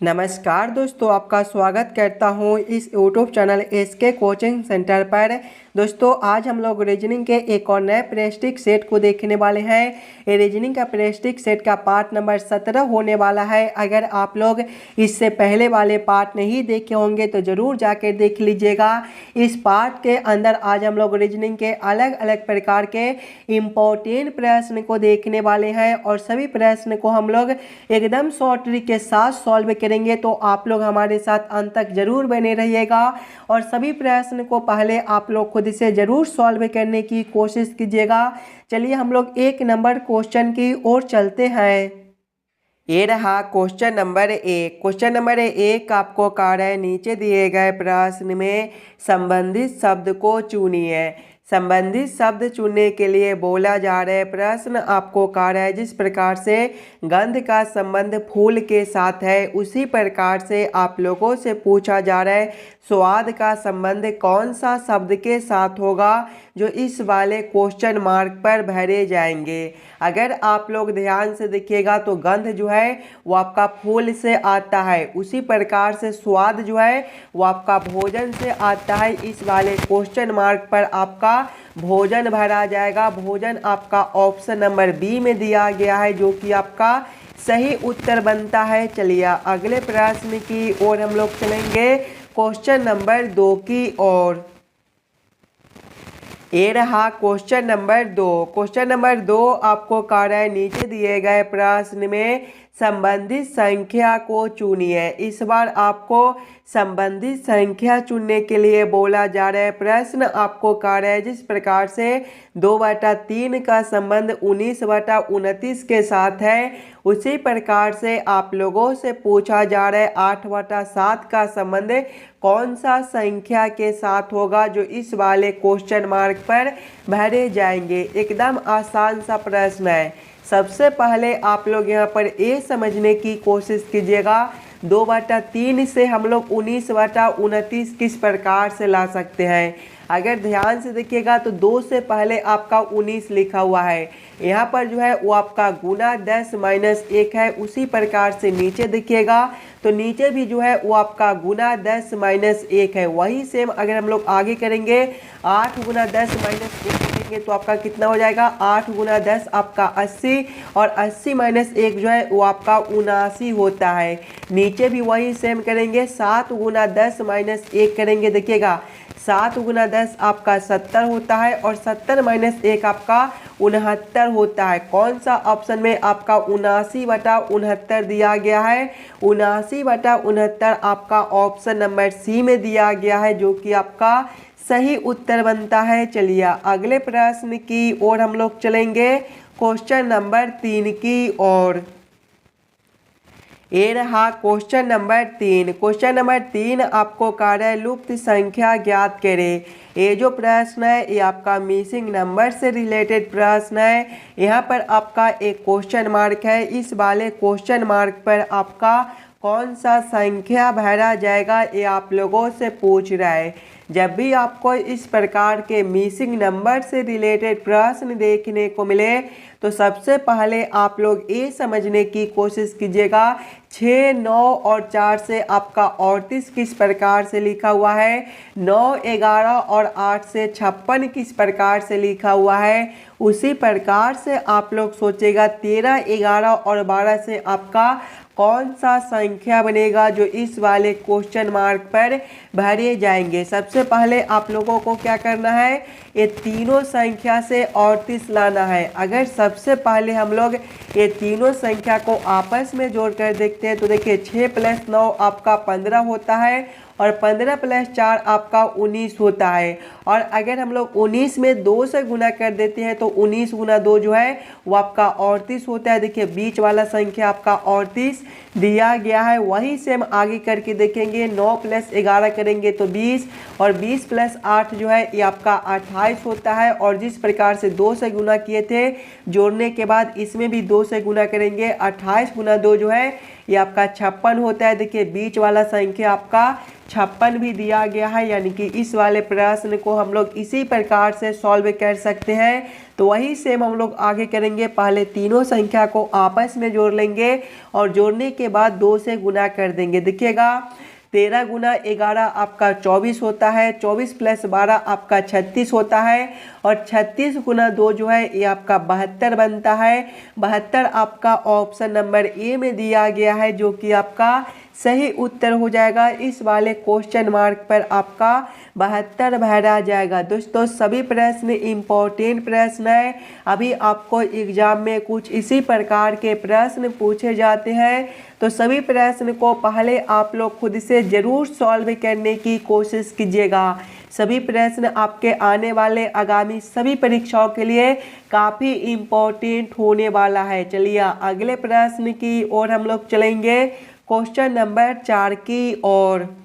नमस्कार दोस्तों, आपका स्वागत करता हूं इस YouTube channel SK coaching centre पर। दोस्तों आज हम लोग रीजनिंग के एक और नए प्रेस्टिक सेट को देखने वाले हैं। ये रीजनिंग का प्रेस्टिक सेट का पार्ट नंबर 17 होने वाला है। अगर आप लोग इससे पहले वाले पार्ट नहीं देखे होंगे तो ज़रूर जाकर देख लीजिएगा। इस पार्ट के अंदर आज हम लोग रीजनिंग के अलग अलग प्रकार के इम्पोर्टेंट प्रश्न को देखने वाले हैं और सभी प्रश्न को हम लोग एकदम शॉर्ट ट्रिक के साथ सॉल्व करेंगे। तो आप लोग हमारे साथ अंत तक जरूर बने रहिएगा और सभी प्रश्न को पहले आप लोग खुद से जरूर सॉल्व करने की कोशिश कीजिएगा। चलिए हम लोग एक नंबर क्वेश्चन की ओर चलते हैं। ये रहा क्वेश्चन नंबर 1। क्वेश्चन नंबर 1 आपको कह रहा है नीचे दिए गए प्रश्न में संबंधित शब्द को चुनिए। संबंधित शब्द चुनने के लिए बोला जा रहा है। प्रश्न आपको कह रहा है जिस प्रकार से गंध का संबंध फूल के साथ है उसी प्रकार से आप लोगों से पूछा जा रहा है स्वाद का संबंध कौन सा शब्द के साथ होगा जो इस वाले क्वेश्चन मार्क पर भरे जाएंगे। अगर आप लोग ध्यान से देखिएगा तो गंध जो है वो आपका फूल से आता है, उसी प्रकार से स्वाद जो है वो आपका भोजन से आता है। इस वाले क्वेश्चन मार्क पर आपका भोजन भरा जाएगा। भोजन आपका ऑप्शन नंबर बी में दिया गया है जो कि आपका सही उत्तर बनता है। चलिए अगले प्रश्न की ओर हम लोग चलेंगे, क्वेश्चन नंबर 2 की ओर। ये रहा क्वेश्चन नंबर 2। क्वेश्चन नंबर 2 आपको कह रहा है नीचे दिए गए प्रश्न में संबंधित संख्या को चुनिए। इस बार आपको संबंधित संख्या चुनने के लिए बोला जा रहा है। प्रश्न आपको कह रहा है जिस प्रकार से 2/3 का संबंध 19/29 के साथ है उसी प्रकार से आप लोगों से पूछा जा रहा है 8/7 का संबंध कौन सा संख्या के साथ होगा जो इस वाले क्वेश्चन मार्क पर भरे जाएंगे। एकदम आसान सा प्रश्न है। सबसे पहले आप लोग यहाँ पर ये समझने की कोशिश कीजिएगा 2/3 से हम लोग 19/29 किस प्रकार से ला सकते हैं। अगर ध्यान से देखिएगा तो 2 से पहले आपका 19 लिखा हुआ है, यहाँ पर जो है वो आपका गुना 10 - 1 है। उसी प्रकार से नीचे देखिएगा तो नीचे भी जो है वो आपका गुना 10 - 1 है। वही सेम अगर हम लोग आगे करेंगे 8 × 10 - 1 करेंगे तो आपका कितना हो जाएगा 8 × 10 आपका 80 और 80 - 1 जो है वो आपका 79 होता है। नीचे भी वही सेम करेंगे 7 × 10 - 1 करेंगे, देखिएगा 7 × 10 आपका 70 होता है और 70 - 1 आपका 69 होता है। कौन सा ऑप्शन में आपका 79/69 दिया गया है। 79/69 आपका ऑप्शन नंबर सी में दिया गया है जो कि आपका सही उत्तर बनता है। चलिए अगले प्रश्न की ओर हम लोग चलेंगे, क्वेश्चन नंबर 3 की ओर। ये रहा क्वेश्चन नंबर 3। क्वेश्चन नंबर 3 आपको कह रहा है लुप्त संख्या ज्ञात करें। ये जो प्रश्न है ये आपका मिसिंग नंबर से रिलेटेड प्रश्न है। यहाँ पर आपका एक क्वेश्चन मार्क है। इस वाले क्वेश्चन मार्क पर आपका कौन सा संख्या भरा जाएगा ये आप लोगों से पूछ रहा है। जब भी आपको इस प्रकार के मिसिंग नंबर से रिलेटेड प्रश्न देखने को मिले तो सबसे पहले आप लोग ये समझने की कोशिश कीजिएगा 6, 9 और 4 से आपका 38 किस प्रकार से लिखा हुआ है। 9, 11 और 8 से 56 किस प्रकार से लिखा हुआ है। उसी प्रकार से आप लोग सोचेगा 13, 11 और 12 से आपका कौन सा संख्या बनेगा जो इस वाले क्वेश्चन मार्क पर भरे जाएंगे। सबसे पहले आप लोगों को क्या करना है, ये तीनों संख्या से 38 लाना है। अगर सबसे पहले हम लोग ये तीनों संख्या को आपस में जोड़कर देखते हैं तो देखिए 6 + 9 आपका 15 होता है और 15 + 4 आपका 19 होता है। और अगर हम लोग 19 में 2 से गुना कर देते हैं तो 19 × 2 जो है वो आपका 38 होता है। देखिए बीच वाला संख्या आपका 38 दिया गया है। वही सेम आगे करके देखेंगे 9 + 11 करेंगे तो 20 और 20 + 8 जो है ये आपका 28 होता है। और जिस प्रकार से 2 से गुना किए थे जोड़ने के बाद इसमें भी 2 से गुना करेंगे 28 × 2 जो है ये आपका 56 होता है। देखिए बीच वाला संख्या आपका 56 भी दिया गया है, यानी कि इस वाले प्रश्न को हम लोग इसी प्रकार से सॉल्व कर सकते हैं। तो वही सेम हम लोग आगे करेंगे। पहले तीनों संख्या को आपस में जोड़ लेंगे और जोड़ने के बाद 2 से गुना कर देंगे। देखिएगा 13 गुना 11 आपका 24 होता है, 24 प्लस 12 आपका 36 होता है और 36 गुना 2 जो है ये आपका 72 बनता है। 72 आपका ऑप्शन नंबर ए में दिया गया है, जो कि आपका सही उत्तर हो जाएगा। इस वाले क्वेश्चन मार्क पर आपका 72 भरा जाएगा। दोस्तों सभी प्रश्न इम्पोर्टेंट प्रश्न है। अभी आपको एग्जाम में कुछ इसी प्रकार के प्रश्न पूछे जाते हैं, तो सभी प्रश्न को पहले आप लोग खुद से ज़रूर सॉल्व करने की कोशिश कीजिएगा। सभी प्रश्न आपके आने वाले आगामी सभी परीक्षाओं के लिए काफ़ी इम्पोर्टेंट होने वाला है। चलिए अगले प्रश्न की ओर हम लोग चलेंगे, क्वेश्चन नंबर 4 की ओर।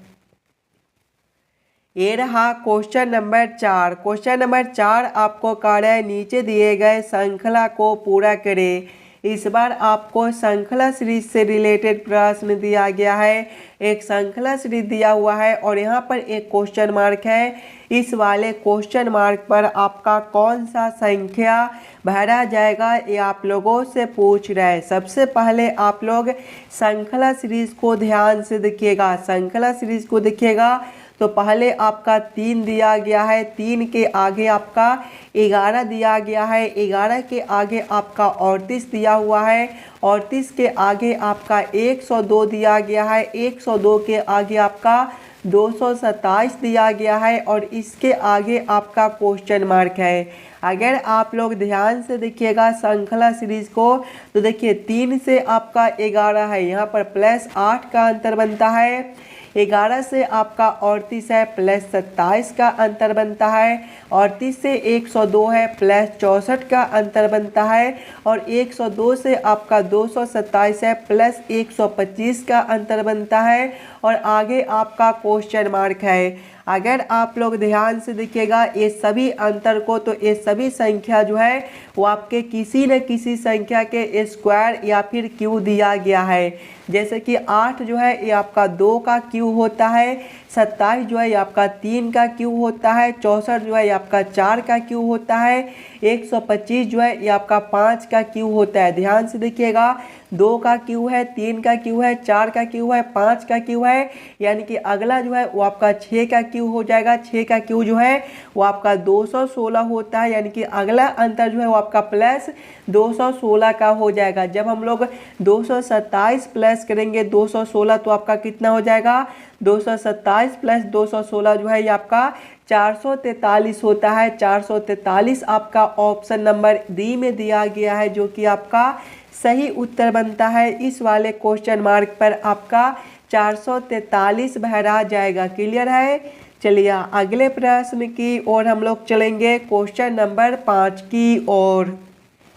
ये रहा क्वेश्चन नंबर 4। क्वेश्चन नंबर 4 आपको कार्य है नीचे दिए गए श्रृंखला को पूरा करें। इस बार आपको श्रृंखला सीरीज से रिलेटेड प्रश्न दिया गया है। एक श्रृंखला सीरीज दिया हुआ है और यहाँ पर एक क्वेश्चन मार्क है। इस वाले क्वेश्चन मार्क पर आपका कौन सा संख्या भरा जाएगा ये आप लोगों से पूछ रहा है। सबसे पहले आप लोग श्रृंखला सीरीज को ध्यान से देखिएगा। श्रृंखला सीरीज को देखिएगा तो पहले आपका 3 दिया गया है, 3 के आगे आपका 11 दिया गया है, 11 के आगे आपका 38 दिया हुआ है, 38 के आगे आपका 102 दिया गया है, 102 के आगे आपका 227 दिया गया है और इसके आगे आपका क्वेश्चन मार्क है। अगर आप लोग ध्यान से देखिएगा श्रृंखला सीरीज को तो देखिए 3 से आपका 11 है, यहाँ पर प्लस 8 का अंतर बनता है। 11 से आपका 38 है, प्लस 27 का अंतर बनता है। 38 से 102 है, प्लस 64 का अंतर बनता है और 102 से आपका 227 है, प्लस 125 का अंतर बनता है और आगे आपका क्वेश्चन मार्क है। अगर आप लोग ध्यान से देखिएगा ये सभी अंतर को, तो ये सभी संख्या जो है वो आपके किसी न किसी संख्या के स्क्वायर या फिर क्यू दिया गया है। जैसे कि 8 जो है ये आपका 2 का क्यू होता है, 27 जो है ये आपका 3 का क्यू होता है, 64 जो है ये आपका 4 का क्यू होता है, 125 जो है ये आपका 5 का क्यू होता है। ध्यान से देखिएगा 2 का क्यू है, 3 का क्यू है, 4 का क्यू है, 5 का क्यू है, यानी कि अगला जो है वो आपका 6 का क्यू हो जाएगा। 6 का क्यू जो है वो आपका 216 होता है, यानी कि अगला अंतर जो है वो आपका प्लस 216 का हो जाएगा। जब हम लोग 227 प्लस करेंगे 216 तो आपका कितना हो जाएगा, 227 प्लस 216 जो है ये आपका 443 होता है। 443 आपका ऑप्शन नंबर डी में दिया गया है, जो कि आपका सही उत्तर बनता है। इस वाले क्वेश्चन मार्क पर आपका 443 भरा जाएगा। क्लियर है। चलिए अगले प्रश्न की ओर हम लोग चलेंगे, क्वेश्चन नंबर 5 की ओर।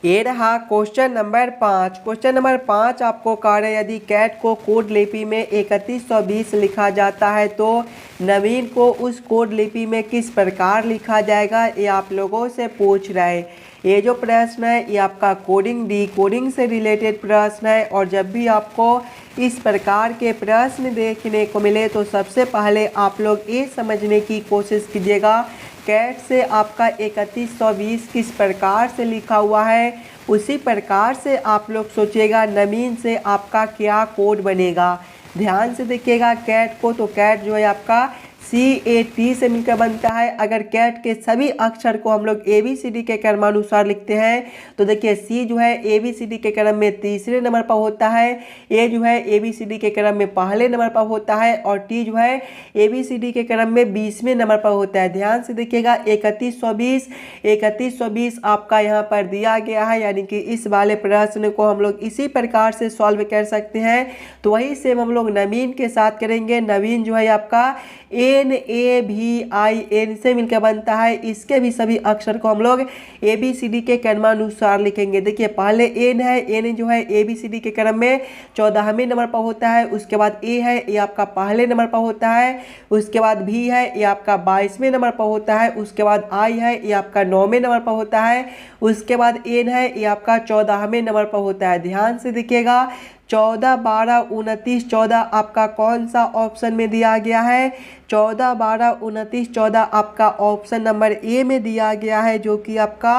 ये रहा क्वेश्चन नंबर 5। क्वेश्चन नंबर 5 आपको कार्य यदि कैट को कोड लिपि में 3120 लिखा जाता है तो नवीन को उस कोड लिपि में किस प्रकार लिखा जाएगा, ये आप लोगों से पूछ रहा है। ये जो प्रश्न है ये आपका कोडिंग डिकोडिंग से रिलेटेड प्रश्न है और जब भी आपको इस प्रकार के प्रश्न देखने को मिले तो सबसे पहले आप लोग ये समझने की कोशिश कीजिएगा कैट से आपका 3120 किस प्रकार से लिखा हुआ है, उसी प्रकार से आप लोग सोचिएगा नवीन से आपका क्या कोड बनेगा। ध्यान से देखिएगा कैट को, तो कैट जो है आपका CAT से मिलकर बनता है। अगर कैट के सभी अक्षर को हम लोग ABCD के क्रमानुसार लिखते हैं तो देखिए C जो है ABCD के क्रम में तीसरे नंबर पर होता है, A जो है ABCD के क्रम में पहले नंबर पर होता है और T जो है ABCD के क्रम में 20वें नंबर पर होता है। ध्यान से देखिएगा 3120 आपका यहाँ पर दिया गया है, यानी कि इस वाले प्रश्न को हम लोग इसी प्रकार से सॉल्व कर सकते हैं। तो वही सेम हम लोग नवीन के साथ करेंगे। नवीन जो है आपका NAVIN से मिलकर बनता है। इसके भी सभी अक्षर को हम लोग ABCD के क्रमानुसार लिखेंगे। देखिए पहले N है, N जो है ABCD के क्रम में 14वें नंबर पर होता है। उसके बाद A है, ये आपका पहले नंबर पर होता है। उसके बाद V है, ये आपका 22वें नंबर पर होता है। उसके बाद I है, ये आपका 9वें नंबर पर होता है। उसके बाद N है, ये आपका 14वें नंबर पर होता है। ध्यान से देखिएगा 14, 12, 29, 14 आपका कौन सा ऑप्शन में दिया गया है? 14, 12, 29, 14 आपका ऑप्शन नंबर ए में दिया गया है, जो कि आपका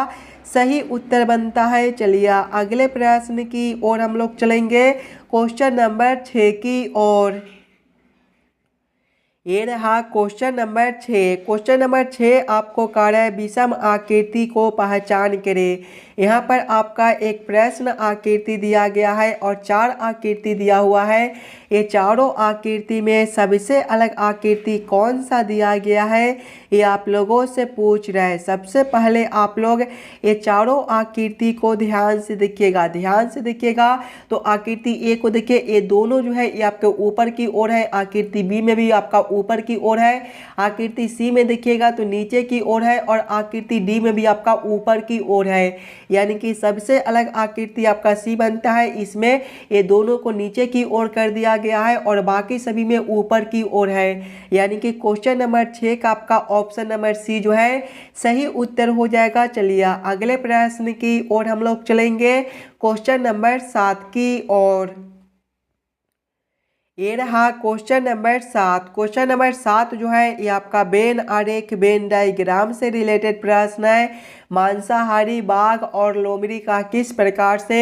सही उत्तर बनता है। चलिए अगले प्रश्न की ओर हम लोग चलेंगे, क्वेश्चन नंबर 6 की ओर। ये रहा क्वेश्चन नंबर 6। क्वेश्चन नंबर 6 आपको कह रहा है विषम आकृति को पहचान करें। यहाँ पर आपका एक प्रश्न आकृति दिया गया है और 4 आकृति दिया हुआ है। ये चारों आकृति में सबसे अलग आकृति कौन सा दिया गया है, ये आप लोगों से पूछ रहा है। सबसे पहले आप लोग ये चारों आकृति को ध्यान से देखिएगा। तो आकृति ए को देखिए, ये दोनों जो है ये आपके ऊपर की ओर है। आकृति बी में भी आपका ऊपर की ओर है। आकृति सी में देखिएगा तो नीचे की ओर है और आकृति डी में भी आपका ऊपर की ओर है। यानी कि सबसे अलग आकृति आपका सी बनता है। इसमें ये दोनों को नीचे की ओर कर दिया गया है और बाकी सभी में ऊपर की ओर है। यानी कि क्वेश्चन नंबर 6 का आपका ऑप्शन नंबर सी जो है सही उत्तर हो जाएगा। चलिए अगले प्रश्न की ओर हम लोग चलेंगे, क्वेश्चन नंबर 7 की ओर। ये रहा क्वेश्चन नंबर 7। क्वेश्चन नंबर 7 जो है ये आपका वेन आरेख वेन डायग्राम से रिलेटेड प्रश्न है। मांसाहारी बाघ और लोमड़ी का किस प्रकार से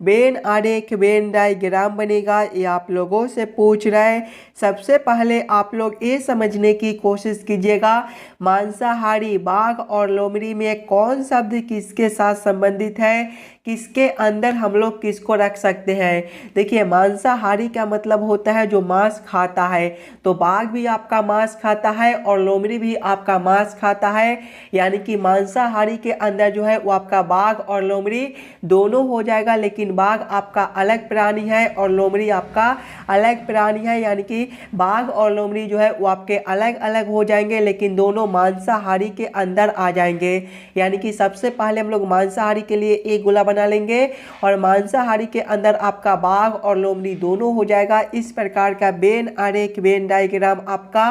वेन आरेख वेन डायग्राम बनेगा, ये आप लोगों से पूछ रहा है। सबसे पहले आप लोग ये समझने की कोशिश कीजिएगा, मांसाहारी बाघ और लोमड़ी में कौन शब्द किसके साथ संबंधित है, किसके अंदर हम लोग किसको रख सकते हैं। देखिए मांसाहारी का मतलब होता है जो मांस खाता है, तो बाघ भी आपका मांस खाता है और लोमड़ी भी आपका मांस खाता है। यानी कि मांसाहारी के अंदर जो है वो आपका बाघ और लोमड़ी दोनों हो जाएगा, लेकिन बाघ आपका अलग प्राणी है और लोमड़ी आपका अलग प्राणी है। यानी कि बाघ और लोमड़ी जो है वो आपके अलग अलग हो जाएंगे, लेकिन दोनों मांसाहारी के अंदर आ जाएंगे। यानी कि सबसे पहले हम लोग मांसाहारी के लिए एक गोला बना लेंगे और मांसाहारी के अंदर आपका बाघ और लोमड़ी दोनों हो जाएगा। इस प्रकार का वेन आरेख वेन डायग्राम आपका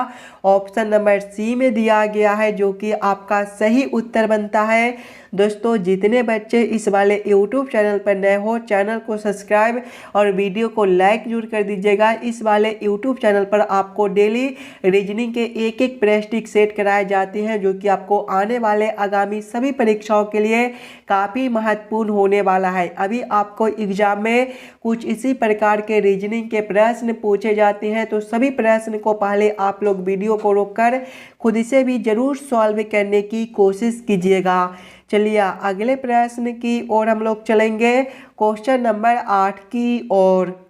ऑप्शन नंबर सी में दिया गया है, जो कि आपका सही उत्तर बनता है। दोस्तों जितने बच्चे इस वाले YouTube चैनल पर नए हो, चैनल को सब्सक्राइब और वीडियो को लाइक जरूर कर दीजिएगा। इस वाले YouTube चैनल पर आपको डेली रीजनिंग के एक एक प्रैक्टिस सेट कराए जाते हैं, जो कि आपको आने वाले आगामी सभी परीक्षाओं के लिए काफ़ी महत्वपूर्ण होने वाला है। अभी आपको एग्जाम में कुछ इसी प्रकार के रीजनिंग के प्रश्न पूछे जाते हैं, तो सभी प्रश्न को पहले आप लोग वीडियो को रोककर खुद से भी जरूर सॉल्व करने की कोशिश कीजिएगा। चलिए अगले प्रश्न की ओर हम लोग चलेंगे, क्वेश्चन नंबर 8 की ओर।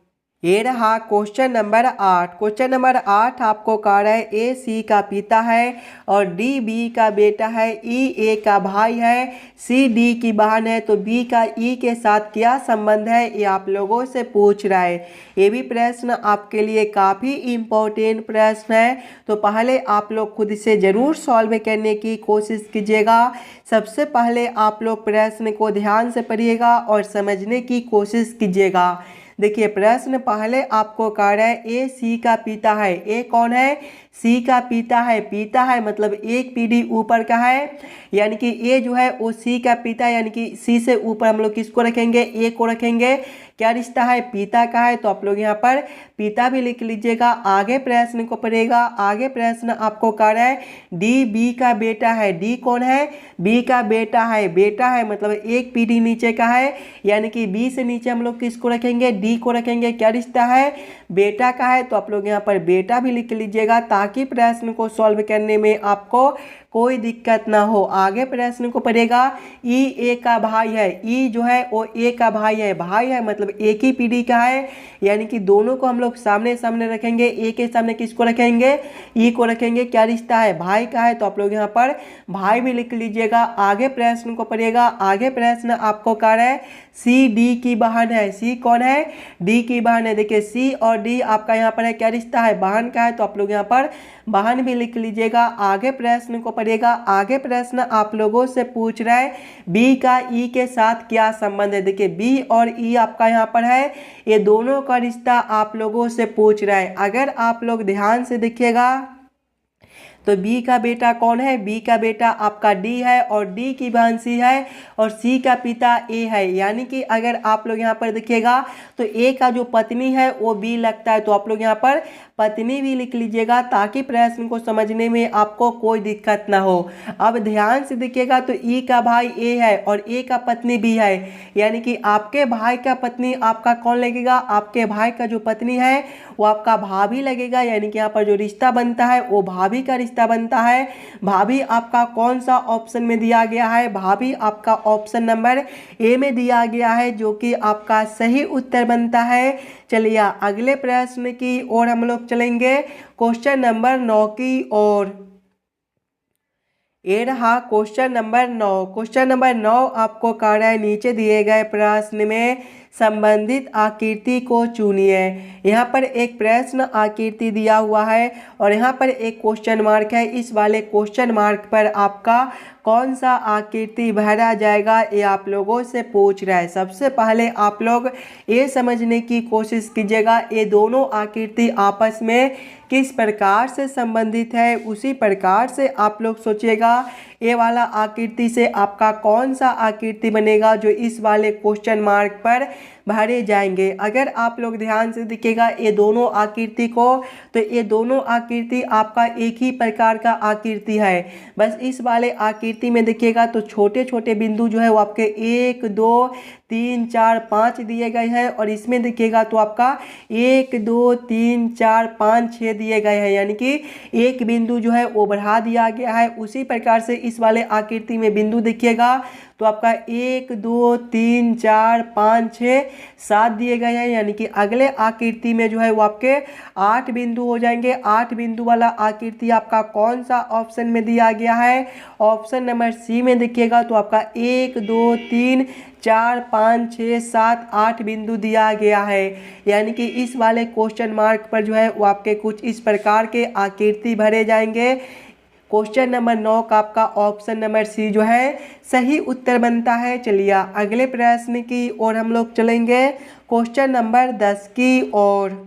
ये रहा क्वेश्चन नंबर 8। क्वेश्चन नंबर 8 आपको कह रहा है ए सी का पिता है और डी बी का बेटा है, ई ए का भाई है, सी डी की बहन है, तो बी का ई के साथ क्या संबंध है, ये आप लोगों से पूछ रहा है। ये भी प्रश्न आपके लिए काफ़ी इम्पोर्टेंट प्रश्न है, तो पहले आप लोग खुद से ज़रूर सॉल्व करने की कोशिश कीजिएगा। सबसे पहले आप लोग प्रश्न को ध्यान से पढ़िएगा और समझने की कोशिश कीजिएगा। देखिए प्रश्न पहले आपको कह रहा है ए सी का पिता है। ए कौन है? सी का पिता है। पिता है मतलब एक पीढ़ी ऊपर का है, यानी कि ए जो है वो सी का पिता, यानी कि सी से ऊपर हम लोग किसको रखेंगे? ए को रखेंगे। क्या रिश्ता है? पिता का है, तो आप लोग यहाँ पर पिता भी लिख लीजिएगा। आगे प्रश्न को पढ़ेगा। आगे प्रश्न आपको कह रहा है डी बी का बेटा है। डी कौन है? बी का बेटा है। बेटा है मतलब एक पीढ़ी नीचे का है, यानी कि बी से नीचे हम लोग किसको रखेंगे? डी को रखेंगे। क्या रिश्ता है? बेटा का है, तो आप लोग यहाँ पर बेटा भी लिख लीजिएगा, ताकि प्रश्न को सॉल्व करने में आपको कोई दिक्कत ना हो। आगे प्रश्न को पढ़ेगा ई ए का भाई है। ई जो है वो ए का भाई है। भाई है मतलब एक ही पीढ़ी का है, यानी कि दोनों को हम लोग सामने सामने रखेंगे। ए के सामने किसको रखेंगे? ई को रखेंगे। क्या रिश्ता है? भाई का है, तो आप लोग यहाँ पर भाई भी लिख लीजिएगा। आगे प्रश्न को पढ़िएगा। आगे प्रश्न आपको कह रहा है सी डी की बहन है। सी कौन है? डी की बहन है। देखिए सी और डी आपका यहाँ पर है क्या रिश्ता है? बहन का है, तो आप लोग यहाँ पर बहन भी लिख लीजिएगा। आगे प्रश्न को पढ़िएगा। आगे प्रश्न आप लोगों से पूछ रहा है बी का ई के साथ क्या संबंध है। देखिए बी और ई आपका यहाँ पर है, ये दोनों का रिश्ता आप लोगों से पूछ रहा है। अगर आप लोग ध्यान से देखिएगा तो बी का बेटा कौन है? बी का बेटा आपका डी है और डी की बहन सी है और सी का पिता ए है। यानी कि अगर आप लोग यहाँ पर देखिएगा तो ए का जो पत्नी है वो बी लगता है, तो आप लोग यहाँ पर पत्नी भी लिख लीजिएगा ताकि प्रश्न को समझने में आपको कोई दिक्कत ना हो। अब ध्यान से देखिएगा तो ई का भाई ए है और ए का पत्नी बी है, यानी कि आपके भाई का पत्नी आपका कौन लगेगा? आपके भाई का जो पत्नी है वो आपका भाभी लगेगा, यानी कि यहाँ पर जो रिश्ता बनता है वो भाभी का रिश्ता बनता है। भाभी आपका कौन सा ऑप्शन में दिया गया है? भाभी आपका ऑप्शन नंबर ए में दिया गया है, जो कि आपका सही उत्तर बनता है। चलिए अगले प्रश्न की ओर हम लोग चलेंगे, क्वेश्चन नंबर 9 की ओर। ये रहा क्वेश्चन नंबर 9। क्वेश्चन नंबर 9 आपको कह रहा है नीचे दिए गए प्रश्न में संबंधित आकृति को चुनिए। यहाँ पर एक प्रश्न आकृति दिया हुआ है और यहाँ पर एक क्वेश्चन मार्क है। इस वाले क्वेश्चन मार्क पर आपका कौन सा आकृति भरा जाएगा ये आप लोगों से पूछ रहा है। सबसे पहले आप लोग ये समझने की कोशिश कीजिएगा ये दोनों आकृति आपस में किस प्रकार से संबंधित है, उसी प्रकार से आप लोग सोचिएगा ये वाला आकृति से आपका कौन सा आकृति बनेगा जो इस वाले क्वेश्चन मार्क पर भरे जाएंगे। अगर आप लोग ध्यान से देखिएगा ये दोनों आकृति को, तो ये दोनों आकृति आपका एक ही प्रकार का आकृति है। बस इस वाले आकृति में देखिएगा तो छोटे छोटे बिंदु जो है वो आपके 1 2 3 4 5 दिए गए हैं और इसमें देखिएगा तो आपका 1 2 3 4 5 6 दिए गए हैं, यानी कि एक बिंदु जो है वो बढ़ा दिया गया है। उसी प्रकार से इस वाले आकृति में बिंदु देखिएगा तो आपका 1 2 3 4 5 6 7 दिए गए हैं, यानी कि अगले आकृति में जो है वो आपके 8 बिंदु हो जाएंगे। 8 बिंदु वाला आकृति आपका कौन सा ऑप्शन में दिया गया है? ऑप्शन नंबर सी में देखिएगा तो आपका 1 2 3 4 5 6 7 8 बिंदु दिया गया है। यानी कि इस वाले क्वेश्चन मार्क पर जो है वो आपके कुछ इस प्रकार के आकृति भरे जाएंगे। क्वेश्चन नंबर 9 का आपका ऑप्शन नंबर सी जो है सही उत्तर बनता है। चलिए अगले प्रश्न की ओर हम लोग चलेंगे, क्वेश्चन नंबर 10 की ओर।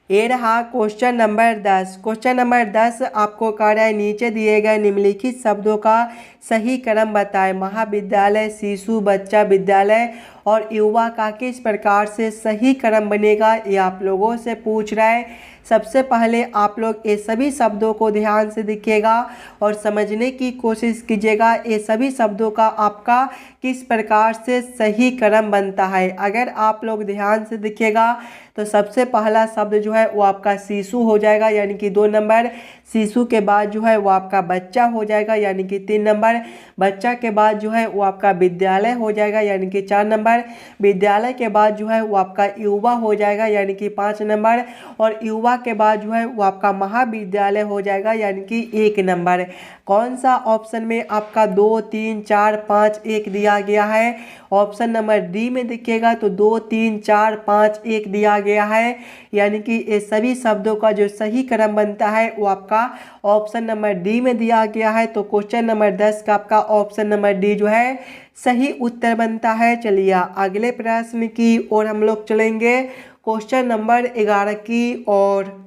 ये रहा क्वेश्चन नंबर 10। क्वेश्चन नंबर 10 आपको कह रहा है नीचे दिए गए निम्नलिखित शब्दों का सही क्रम बताएं। महाविद्यालय, शिशु, बच्चा विद्यालय और युवा का किस प्रकार से सही क्रम बनेगा ये आप लोगों से पूछ रहा है। सबसे पहले आप लोग ये सभी शब्दों को ध्यान से देखिएगा और समझने की कोशिश कीजिएगा ये सभी शब्दों का आपका किस प्रकार से सही क्रम बनता है। अगर आप लोग ध्यान से देखिएगा तो सबसे पहला शब्द जो है वो आपका शिशु हो जाएगा, यानी कि 2 नंबर। शिशु के बाद जो है वो आपका बच्चा हो जाएगा, यानी कि 3 नंबर। बच्चा के बाद जो है वो आपका विद्यालय हो जाएगा, यानी कि 4 नंबर। विद्यालय के बाद जो है वो आपका युवा हो जाएगा, यानी कि 5 नंबर। और युवा के बाद जो है वो आपका महाविद्यालय हो जाएगा, यानी कि 1 नंबर। कौन सा ऑप्शन में आपका 2 3 4 5 1 दिया गया है? ऑप्शन नंबर डी में देखिएगा तो 2 3 4 5 1 दिया गया है, यानी कि ये सभी शब्दों का जो सही क्रम बनता है वो आपका ऑप्शन नंबर डी में दिया गया है। तो क्वेश्चन नंबर 10 का आपका ऑप्शन नंबर डी जो है सही उत्तर बनता है। चलिए अगले प्रश्न की ओर हम लोग चलेंगे, क्वेश्चन नंबर 11 की ओर।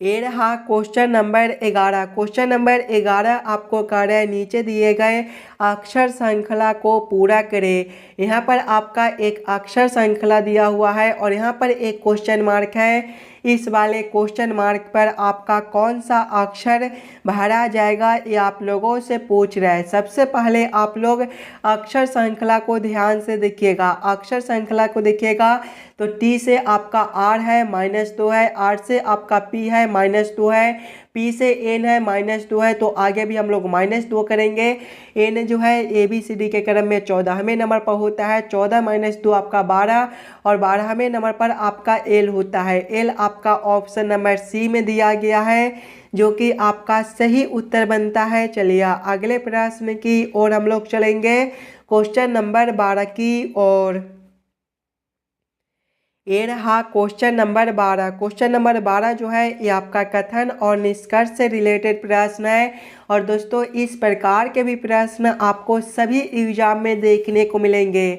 ये रहा क्वेश्चन नंबर 11। क्वेश्चन नंबर 11 आपको कह रहा है नीचे दिए गए अक्षर श्रृंखला को पूरा करें। यहाँ पर आपका एक अक्षर श्रृंखला दिया हुआ है और यहाँ पर एक क्वेश्चन मार्क है। इस वाले क्वेश्चन मार्क पर आपका कौन सा अक्षर भरा जाएगा ये आप लोगों से पूछ रहा है। सबसे पहले आप लोग अक्षर श्रृंखला को ध्यान से देखिएगा। अक्षर श्रृंखला को देखिएगा तो टी से आपका आर है -2 है, आर से आपका पी है -2 है, पी से एन है -2 है, तो आगे भी हम लोग -2 करेंगे। एन जो है ABCD के क्रम में 14वें नंबर पर होता है। 14 - 2 आपका 12 और 12वें नंबर पर आपका एल होता है। एल आपका ऑप्शन नंबर सी में दिया गया है, जो कि आपका सही उत्तर बनता है। चलिए अगले प्रश्न की ओर हम लोग चलेंगे, क्वेश्चन नंबर 12 की ओर। ये रहा क्वेश्चन नंबर 12। क्वेश्चन नंबर 12 जो है ये आपका कथन और निष्कर्ष से रिलेटेड प्रश्न है। और दोस्तों इस प्रकार के भी प्रश्न आपको सभी एग्जाम में देखने को मिलेंगे।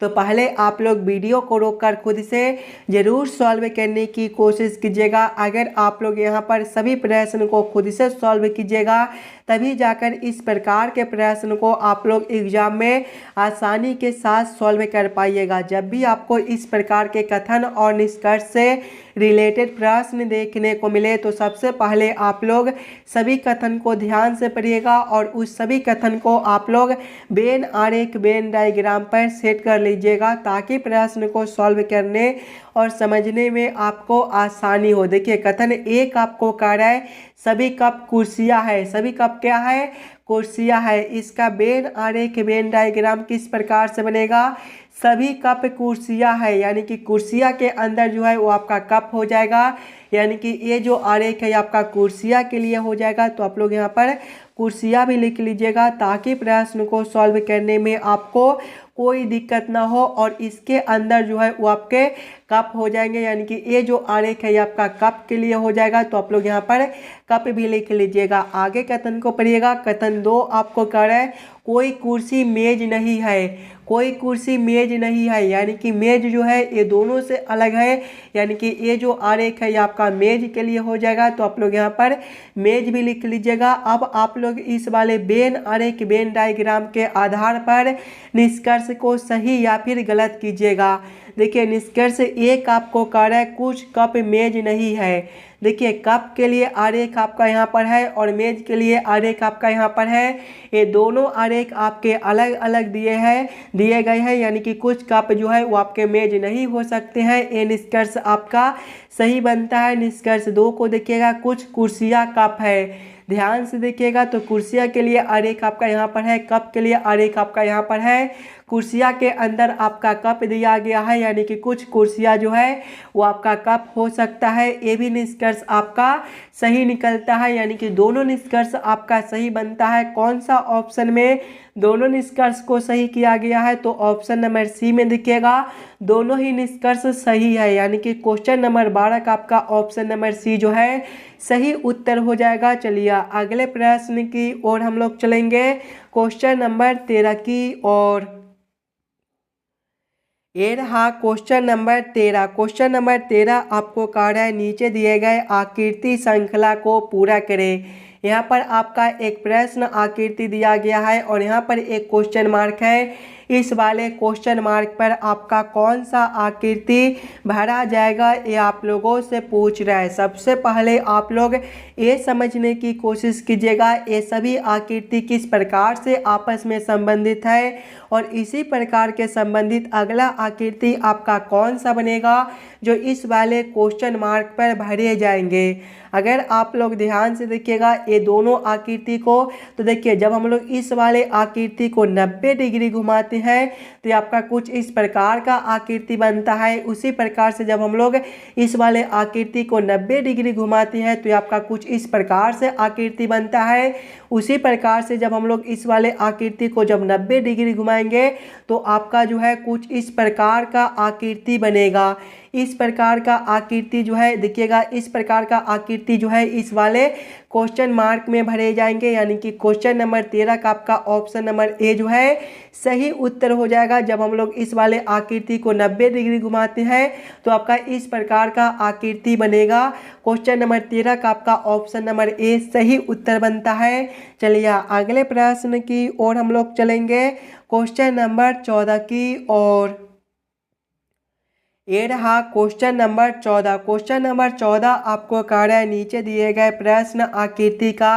तो पहले आप लोग वीडियो को रोककर खुद से ज़रूर सॉल्व करने की कोशिश कीजिएगा। अगर आप लोग यहाँ पर सभी प्रश्न को खुद से सॉल्व कीजिएगा तभी जाकर इस प्रकार के प्रश्न को आप लोग एग्जाम में आसानी के साथ सॉल्व कर पाइएगा। जब भी आपको इस प्रकार के कथन और निष्कर्ष से रिलेटेड प्रश्न देखने को मिले तो सबसे पहले आप लोग सभी कथन को ध्यान से पढ़िएगा और उस सभी कथन को आप लोग वेन आरेख वेन डायग्राम पर सेट कर लीजिएगा ताकि प्रश्न को सॉल्व करने और समझने में आपको आसानी हो। देखिए कथन एक आपको कह रहा है सभी कप कुर्सियां है, सभी कप क्या है, कुर्सियां है। इसका वेन आरेख वेन डायग्राम किस प्रकार से बनेगा, सभी कप कुर्सियां है यानी कि कुर्सियां के अंदर जो है वो आपका कप हो जाएगा, यानी कि ये जो आरेख है आपका कुर्सियां के लिए हो जाएगा। तो आप लोग यहाँ पर कुर्सियां भी लिख लीजिएगा ताकि प्रश्न को सॉल्व करने में आपको कोई दिक्कत ना हो। और इसके अंदर जो है वो आपके कप हो जाएंगे, यानी कि ये जो आरेख है ये आपका कप के लिए हो जाएगा। तो आप लोग यहाँ पर कप भी लिख लीजिएगा। आगे कथन को पढ़िएगा। कथन 2 आपको कह रहा है कोई कुर्सी मेज नहीं है, कोई कुर्सी मेज नहीं है, यानी कि मेज जो है ये दोनों से अलग है, यानी कि ये जो आरेख है ये आपका मेज के लिए हो जाएगा। तो आप लोग यहाँ पर मेज भी लिख लीजिएगा। अब आप लोग इस वाले वेन आरेख वेन डायग्राम के आधार पर निष्कर्ष को सही या फिर गलत कीजिएगा। देखिए निष्कर्ष एक आपको कह रहा है कुछ कप मेज नहीं है। देखिए कप के लिए आरेख आपका यहाँ पर है और मेज के लिए आरेख आपका यहाँ पर है। ये दोनों आरेख आपके अलग अलग दिए गए हैं, यानी कि कुछ कप जो है वो आपके मेज नहीं हो सकते हैं। ये निष्कर्ष आपका सही बनता है। निष्कर्ष 2 को देखिएगा कुछ कुर्सियाँ कप है। ध्यान से देखिएगा तो कुर्सियाँ के लिए आरेख आपका यहाँ पर है, कप के लिए आरेख आपका यहाँ पर है। कुर्सियाँ के अंदर आपका कप दिया गया है, यानी कि कुछ कुर्सियाँ जो है वो आपका कप हो सकता है। ये भी निष्कर्ष आपका सही निकलता है, यानी कि दोनों निष्कर्ष आपका सही बनता है। कौन सा ऑप्शन में दोनों निष्कर्ष को सही किया गया है, तो ऑप्शन नंबर सी में देखिएगा दोनों ही निष्कर्ष सही है, यानी कि क्वेश्चन नंबर 12 का आपका ऑप्शन नंबर सी जो है सही उत्तर हो जाएगा। चलिए अगले प्रश्न की ओर हम लोग चलेंगे, क्वेश्चन नंबर 13 की ओर। ये रहा क्वेश्चन नंबर 13। क्वेश्चन नंबर 13 आपको कह रहा है नीचे दिए गए आकृति श्रृंखला को पूरा करें। यहाँ पर आपका एक प्रश्न आकृति दिया गया है और यहाँ पर एक क्वेश्चन मार्क है। इस वाले क्वेश्चन मार्क पर आपका कौन सा आकृति भरा जाएगा ये आप लोगों से पूछ रहा है। सबसे पहले आप लोग ये समझने की कोशिश कीजिएगा ये सभी आकृति किस प्रकार से आपस में संबंधित है और इसी प्रकार के संबंधित अगला आकृति आपका कौन सा बनेगा जो इस वाले क्वेश्चन मार्क पर भरे जाएंगे। अगर आप लोग ध्यान से देखिएगा ये दोनों आकृति को, तो देखिए जब हम लोग इस वाले आकृति को 90 डिग्री घुमाते हैं तो ये आपका कुछ इस प्रकार का आकृति बनता है। उसी प्रकार से जब हम लोग इस वाले आकृति को 90 डिग्री घुमाते हैं तो ये आपका कुछ इस प्रकार से आकृति बनता है। उसी प्रकार से जब हम लोग इस वाले आकृति को जब 90 डिग्री घुमाएंगे तो आपका जो है कुछ इस प्रकार का आकृति बनेगा। इस प्रकार का आकृति जो है देखिएगा, इस प्रकार का आकृति जो है इस वाले क्वेश्चन मार्क में भरे जाएंगे, यानी कि क्वेश्चन नंबर 13 का आपका ऑप्शन नंबर ए जो है सही उत्तर हो जाएगा। जब हम लोग इस वाले आकृति को 90 डिग्री घुमाते हैं तो आपका इस प्रकार का आकृति बनेगा। क्वेश्चन नंबर 13 का आपका ऑप्शन नंबर ए सही उत्तर बनता है। चलिए अगले प्रश्न की ओर हम लोग चलेंगे, क्वेश्चन नंबर 14 की ओर। ये रहा क्वेश्चन नंबर 14। क्वेश्चन नंबर 14 आपको कह रहा है नीचे दिए गए प्रश्न आकृति का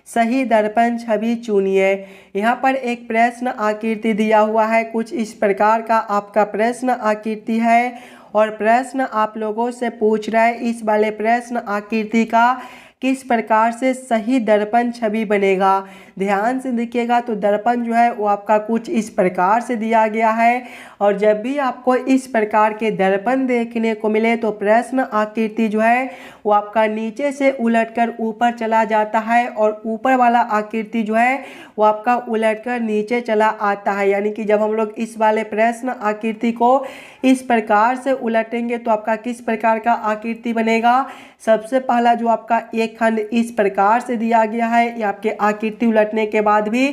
सही दर्पण छवि चुनिए। यहाँ पर एक प्रश्न आकृति दिया हुआ है, कुछ इस प्रकार का आपका प्रश्न आकृति है और प्रश्न आप लोगों से पूछ रहा है इस वाले प्रश्न आकृति का किस प्रकार से सही दर्पण छवि बनेगा। ध्यान से देखिएगा तो दर्पण जो है वो आपका कुछ इस प्रकार से दिया गया है और जब भी आपको इस प्रकार के दर्पण देखने को मिले तो प्रश्न आकृति जो है वो आपका नीचे से उलटकर ऊपर चला जाता है और ऊपर वाला आकृति जो है वो आपका उलटकर नीचे चला आता है। यानी कि जब हम लोग इस वाले प्रश्न आकृति को इस प्रकार से उलटेंगे तो आपका किस प्रकार का आकृति बनेगा। सबसे पहला जो आपका एक खंड इस प्रकार से दिया गया है, ये आपके आकृति उलटने के बाद भी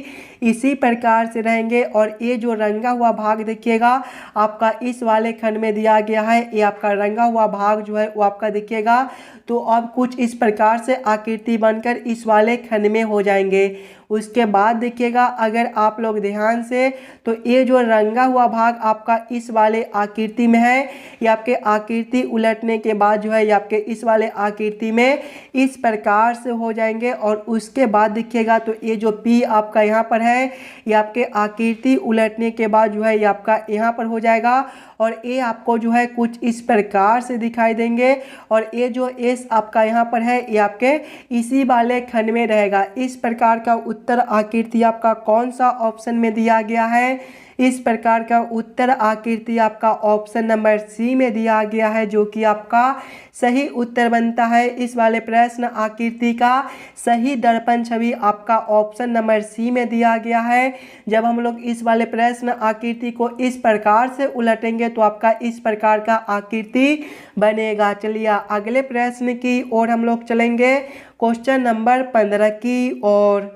इसी प्रकार से रहेंगे। और ये जो रंगा हुआ भाग देखिएगा आपका इस वाले खंड में दिया गया है, ये आपका रंगा हुआ भाग जो है वो आपका देखिएगा तो अब कुछ इस प्रकार से आकृति बनकर इस वाले खंड में हो जाएंगे। उसके बाद देखिएगा अगर आप लोग ध्यान से तो ये जो रंगा हुआ भाग आपका इस वाले आकृति में है, ये आपके आकृति उलटने के बाद जो है ये आपके इस वाले आकृति में इस प्रकार से हो जाएंगे। और उसके बाद देखिएगा तो ये जो P आपका यहाँ पर है ये आपके आकृति उलटने के बाद जो है ये आपका यहाँ पर हो जाएगा और ये आपको जो है कुछ इस प्रकार से दिखाई देंगे। और ये जो S आपका यहाँ पर है ये आपके इसी वाले खंड में रहेगा। इस प्रकार का उत्तर आकृति आपका कौन सा ऑप्शन में दिया गया है? इस प्रकार का उत्तर आकृति आपका ऑप्शन नंबर सी में दिया गया है, जो कि आपका सही उत्तर बनता है। इस वाले प्रश्न आकृति का सही दर्पण छवि आपका ऑप्शन नंबर सी में दिया गया है। जब हम लोग इस वाले प्रश्न आकृति को इस प्रकार से उलटेंगे तो आपका इस प्रकार का आकृति बनेगा। चलिए अगले प्रश्न की ओर हम लोग चलेंगे, क्वेश्चन नंबर 15 की ओर।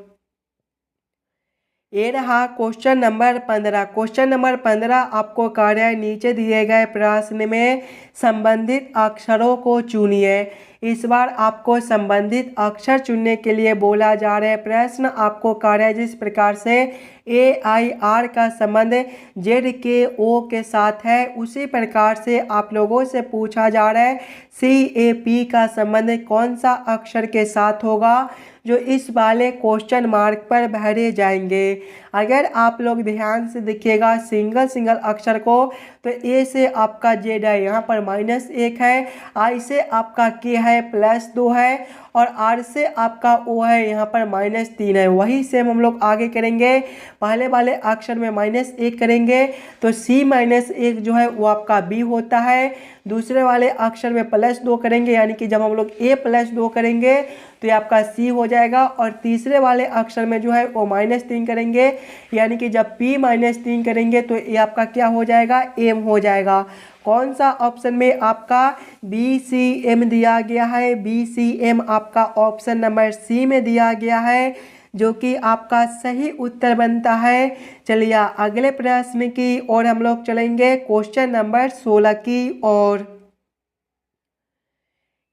ये रहा क्वेश्चन नंबर 15। क्वेश्चन नंबर 15 आपको कार्य नीचे दिए गए प्रश्न में संबंधित अक्षरों को चुनिए। इस बार आपको संबंधित अक्षर चुनने के लिए बोला जा रहा है। प्रश्न आपको कार्य जिस प्रकार से AIR का संबंध ZKO के साथ है उसी प्रकार से आप लोगों से पूछा जा रहा है CAP का संबंध कौन सा अक्षर के साथ होगा, जो इस वाले क्वेश्चन मार्क पर भरे जाएंगे। अगर आप लोग ध्यान से देखिएगा सिंगल अक्षर को तो A से आपका Z है, यहाँ पर -1 है, I से आपका K है +2 है और R से आपका O है, यहाँ पर -3 है। वही सेम हम लोग आगे करेंगे, पहले वाले अक्षर में -1 करेंगे तो C-1 जो है वो आपका B होता है। दूसरे वाले अक्षर में +2 करेंगे यानी कि जब हम लोग A+2 करेंगे तो ये आपका C हो जाएगा। और तीसरे वाले अक्षर में जो है वो -3 करेंगे यानी कि जब P-3 करेंगे तो ये आपका क्या हो जाएगा, M हो जाएगा। कौन सा ऑप्शन में आपका BCM दिया गया है? BCM आपका ऑप्शन नंबर सी में दिया गया है, जो कि आपका सही उत्तर बनता है। चलिए अगले प्रश्न की ओर हम लोग चलेंगे, क्वेश्चन नंबर 16 की ओर।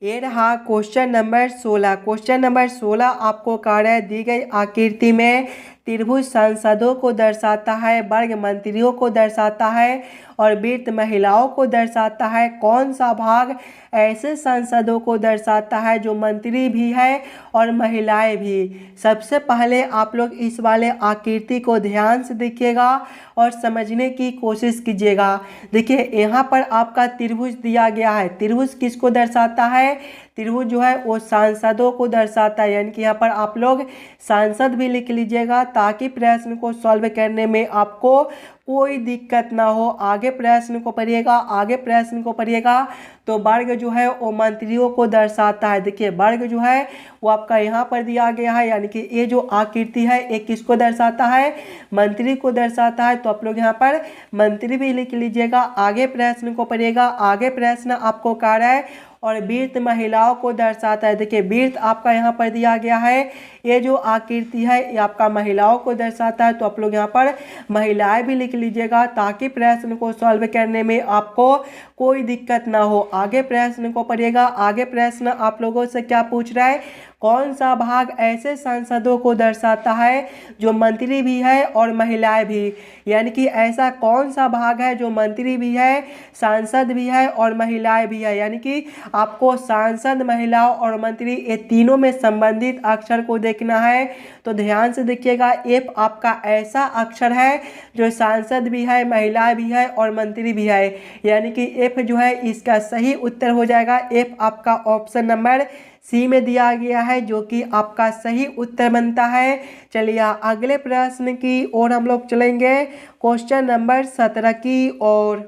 ये रहा क्वेश्चन नंबर 16। क्वेश्चन नंबर 16 आपको कार्य दी गई आकृति में त्रिभुज सांसदों को दर्शाता है, वर्ग मंत्रियों को दर्शाता है और वृत्त महिलाओं को दर्शाता है। कौन सा भाग ऐसे सांसदों को दर्शाता है जो मंत्री भी है और महिलाएं भी? सबसे पहले आप लोग इस वाले आकृति को ध्यान से देखिएगा और समझने की कोशिश कीजिएगा। देखिए यहाँ पर आपका त्रिभुज दिया गया है। त्रिभुज किसको दर्शाता है? त्रिभुज जो है वो सांसदों को दर्शाता है, यानी कि यहाँ पर आप लोग सांसद भी लिख लीजिएगा ताकि प्रश्न को सॉल्व करने में आपको कोई दिक्कत ना हो। आगे प्रश्न को पढ़िएगा, आगे प्रश्न को पढ़िएगा तो वर्ग जो है वो मंत्रियों को दर्शाता है। देखिए वर्ग जो है वो आपका यहाँ पर दिया गया है, यानी कि ये जो आकृति है ये किसको दर्शाता है? मंत्री को दर्शाता है। तो आप लोग यहाँ पर मंत्री भी लिख लीजिएगा। आगे प्रश्न को पढ़िएगा, आगे प्रश्न आपको कह रहा है और वृत्त महिलाओं को दर्शाता है। देखिए वृत्त आपका यहाँ पर दिया गया है, ये जो आकृति है ये आपका महिलाओं को दर्शाता है। तो आप लोग यहाँ पर महिलाएं भी लिख लीजिएगा ताकि प्रश्न को सॉल्व करने में आपको कोई दिक्कत ना हो। आगे प्रश्न को पढ़िएगा, आगे प्रश्न आप लोगों से क्या पूछ रहा है? कौन सा भाग ऐसे सांसदों को दर्शाता है जो मंत्री भी है और महिलाएं भी? यानी कि ऐसा कौन सा भाग है जो मंत्री भी है, सांसद भी है और महिलाएं भी है? यानी कि आपको सांसद, महिलाओं और मंत्री ये तीनों में संबंधित अक्षर को देखना है। तो ध्यान से देखिएगा, F आपका ऐसा अक्षर है जो सांसद भी है, महिलाएं भी है और मंत्री भी है, यानी कि F जो है इसका सही उत्तर हो जाएगा। F आपका ऑप्शन नंबर सी में दिया गया है, जो कि आपका सही उत्तर बनता है। चलिए अगले प्रश्न की ओर हम लोग चलेंगे, क्वेश्चन नंबर 17 की ओर।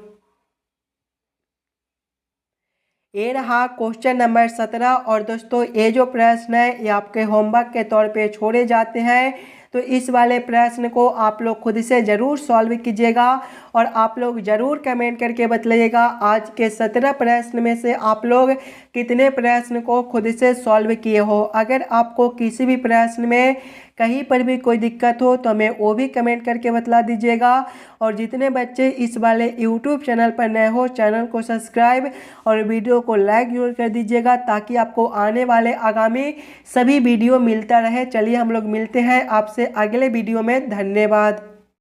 ये रहा क्वेश्चन नंबर 17 और दोस्तों ये जो प्रश्न है ये आपके होमवर्क के तौर पे छोड़े जाते हैं। तो इस वाले प्रश्न को आप लोग खुद से ज़रूर सॉल्व कीजिएगा और आप लोग ज़रूर कमेंट करके बताइएगा आज के 17 प्रश्न में से आप लोग कितने प्रश्न को खुद से सॉल्व किए हो। अगर आपको किसी भी प्रश्न में कहीं पर भी कोई दिक्कत हो तो हमें वो भी कमेंट करके बतला दीजिएगा। और जितने बच्चे इस वाले यूट्यूब चैनल पर नए हो चैनल को सब्सक्राइब और वीडियो को लाइक जरूर कर दीजिएगा ताकि आपको आने वाले आगामी सभी वीडियो मिलता रहे। चलिए हम लोग मिलते हैं आपसे अगले वीडियो में। धन्यवाद।